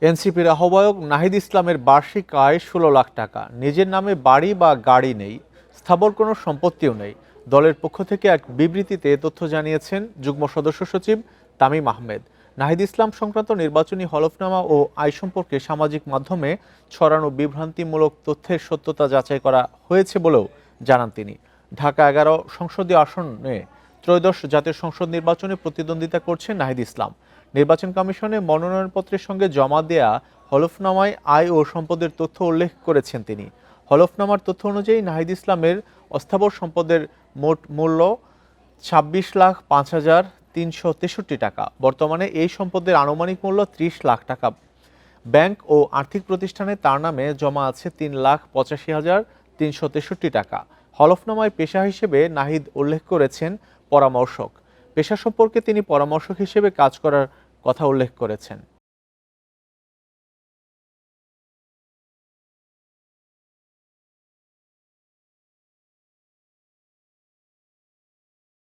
এনসিপির আহ্বায়ক নাহিদ ইসলামের বার্ষিক আয় ১৬ লাখ টাকা। নিজের নামে বাড়ি বা গাড়ি নেই, স্থাবর কোনো সম্পত্তিও নেই। দলের পক্ষ থেকে এক বিবৃতিতে এ তথ্য জানিয়েছেন যুগ্ম সদস্য সচিব তামিম আহমেদ। নাহিদ ইসলাম সংক্রান্ত নির্বাচনী হলফনামা ও আয় সম্পর্কে সামাজিক মাধ্যমে ছড়ানো বিভ্রান্তিমূলক তথ্যের সত্যতা যাচাই করা হয়েছে বলেও জানান তিনি। ঢাকা ১১ সংসদীয় আসনে ত্রয়োদশ জাতীয় সংসদ নির্বাচনে প্রতিদ্বন্দ্বিতা করছেন নাহিদ ইসলাম। নির্বাচন কমিশনে মনোনয়নপত্রের সঙ্গে জমা দেয়া হলফনামায় আয় ও সম্পদের তথ্য উল্লেখ করেছেন তিনি। হলফনামার তথ্য অনুযায়ী নাহিদ ইসলামের অস্থাবর সম্পদের মোট মূল্য ২৬,৫,৩৬৩ টাকা। বর্তমানে এই সম্পদের আনুমানিক মূল্য ৩০ লাখ টাকা। ব্যাংক ও আর্থিক প্রতিষ্ঠানে তার নামে জমা আছে ৩,৮৫,৩৬৩ টাকা। হলফনামায় পেশা হিসেবে নাহিদ উল্লেখ করেছেন পরামর্শক। পেশা সম্পর্কে তিনি পরামর্শক হিসেবে কাজ করার কথা উল্লেখ করেছেন।